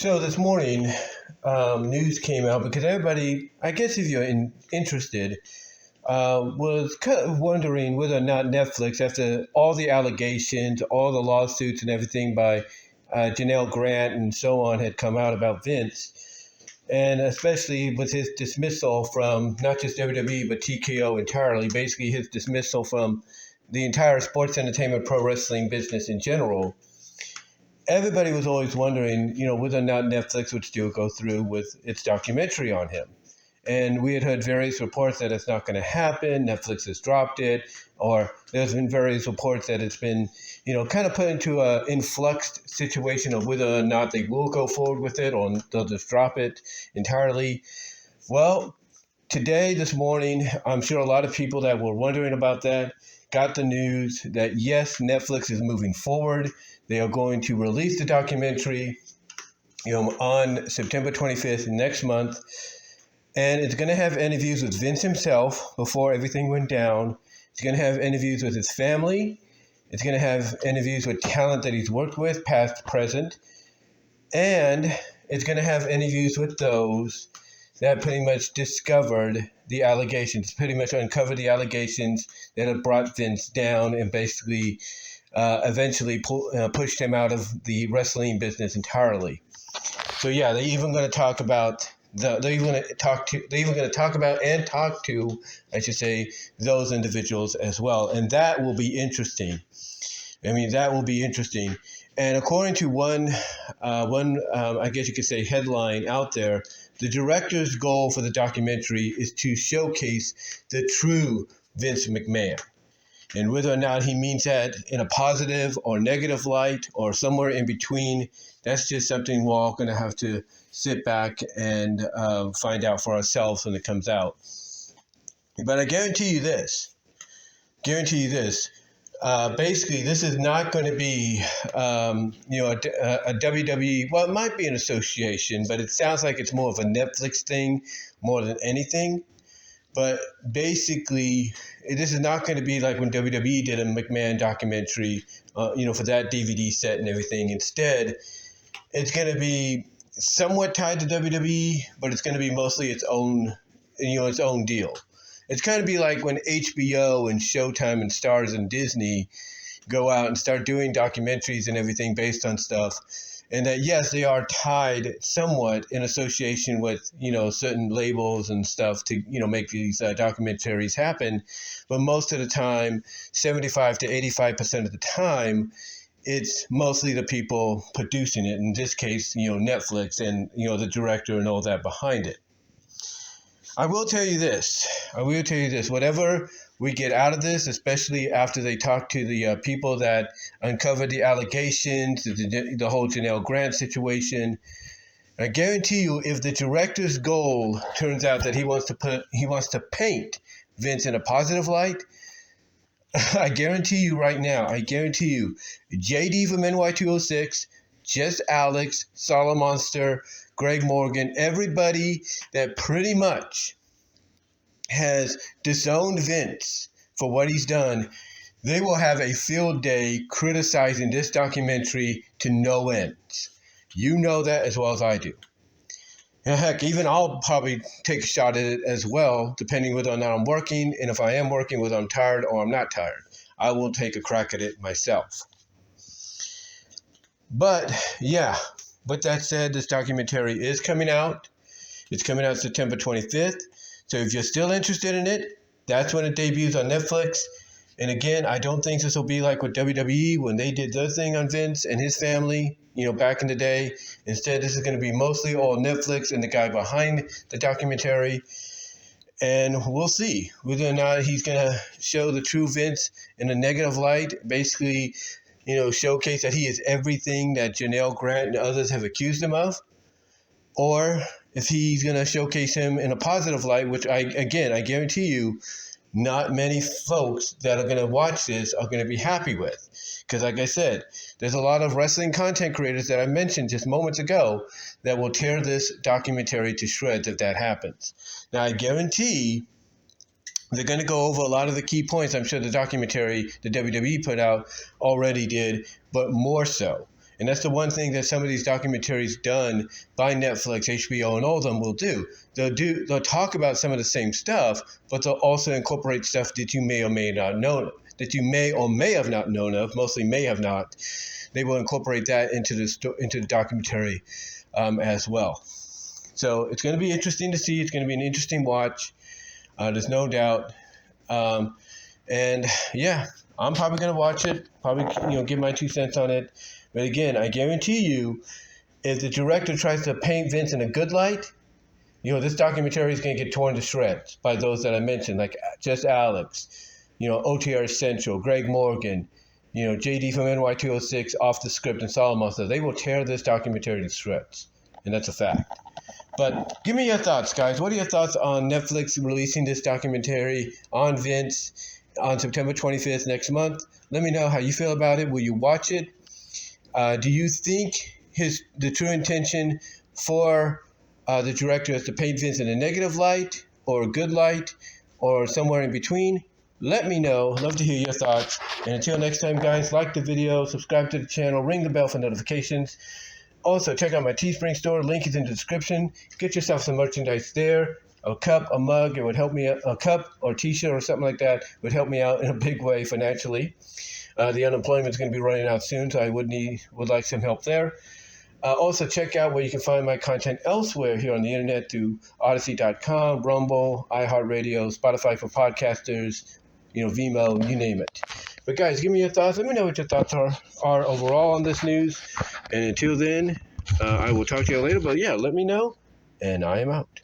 So this morning, news came out because everybody, I guess if you're interested, was kind of wondering whether or not Netflix, after all the allegations, all the lawsuits and everything by Janelle Grant and so on had come out about Vince, and especially with his dismissal from not just WWE, but TKO entirely, basically his dismissal from the entire sports entertainment pro wrestling business in general. Everybody was always wondering, whether or not Netflix would still go through with its documentary on him. And we had heard various reports that it's not going to happen. Netflix has dropped it, or there's been various reports that it's been, kind of put into an influxed situation of whether or not they will go forward with it or they'll just drop it entirely. Well, this morning, I'm sure a lot of people that were wondering about that got the news that yes, Netflix is moving forward. They are going to release the documentary, on September 25th next month. And it's going to have interviews with Vince himself before everything went down. It's going to have interviews with his family. It's going to have interviews with talent that he's worked with, past, present. And it's going to have interviews with those that pretty much discovered the allegations, pretty much uncovered the allegations that have brought Vince down and basically eventually pushed him out of the wrestling business entirely. So yeah, they're even going to talk about those individuals as well, and that will be interesting. And according to one, I guess you could say headline out there, the director's goal for the documentary is to showcase the true Vince McMahon. And whether or not he means that in a positive or negative light or somewhere in between, that's just something we're all going to have to sit back and find out for ourselves when it comes out. But I guarantee you this. Basically, this is not going to be, a WWE. Well, it might be an association, but it sounds like it's more of a Netflix thing more than anything. But basically, this is not going to be like when WWE did a McMahon documentary, for that DVD set and everything. Instead, it's going to be somewhat tied to WWE, but it's going to be mostly its own deal. It's kind of be like when HBO and Showtime and Starz and Disney go out and start doing documentaries and everything based on stuff. And that, yes, they are tied somewhat in association with, certain labels and stuff to, make these documentaries happen. But most of the time, 75 to 85% of the time, it's mostly the people producing it. In this case, Netflix and, the director and all that behind it. I will tell you this. Whatever we get out of this, especially after they talk to the people that uncovered the allegations, the whole Janelle Grant situation, I guarantee you, if the director's goal turns out that he wants to paint Vince in a positive light, I guarantee you right now, JD from NY206, Just Alex, Solid Monster, Greg Morgan, everybody that pretty much has disowned Vince for what he's done, they will have a field day criticizing this documentary to no end. You know that as well as I do. And heck, even I'll probably take a shot at it as well, depending whether or not I'm working, and if I am working, whether I'm tired or I'm not tired. I will take a crack at it myself. But yeah, with that said, this documentary is coming out. It's coming out September 25th. So if you're still interested in it, that's when it debuts on Netflix. And again, I don't think this will be like with WWE when they did their thing on Vince and his family, back in the day. Instead, this is going to be mostly all Netflix and the guy behind the documentary. And we'll see whether or not he's going to show the true Vince in a negative light, basically, showcase that he is everything that Janelle Grant and others have accused him of, or if he's going to showcase him in a positive light, which I guarantee you, not many folks that are going to watch this are going to be happy with. Because like I said, there's a lot of wrestling content creators that I mentioned just moments ago that will tear this documentary to shreds if that happens. Now, I guarantee they're going to go over a lot of the key points I'm sure the documentary the WWE put out already did, but more so. And that's the one thing that some of these documentaries done by Netflix, HBO, and all of them will do. They'll talk about some of the same stuff, but they'll also incorporate stuff that you may or may not know, that you may or may have not known of, mostly may have not. They will incorporate that into the documentary as well. So it's going to be interesting to see. It's going to be an interesting watch. There's no doubt. And yeah, I'm probably going to watch it, probably give my 2 cents on it. But again, I guarantee you, if the director tries to paint Vince in a good light, this documentary is going to get torn to shreds by those that I mentioned, like Just Alex, OTR Central, Greg Morgan, JD from NY206, Off the Script, and Solomon. So they will tear this documentary to shreds, and that's a fact. But give me your thoughts, guys. What are your thoughts on Netflix releasing this documentary on Vince on September 25th next month? Let me know how you feel about it. Will you watch it? Do you think the true intention for the director is to paint Vince in a negative light or a good light or somewhere in between? Let me know. Love to hear your thoughts. And until next time, guys, like the video, subscribe to the channel, ring the bell for notifications. Also, check out my Teespring store. Link is in the description. Get yourself some merchandise there. A cup, a mug, it would help me out. A cup or t-shirt or something like that would help me out in a big way financially. The unemployment is going to be running out soon, so I would like some help there. Also, check out where you can find my content elsewhere here on the internet through Odyssey.com, Rumble, iHeartRadio, Spotify for podcasters, Vimeo, you name it. But guys, give me your thoughts. Let me know what your thoughts are overall on this news. And until then, I will talk to you later. But yeah, let me know, and I am out.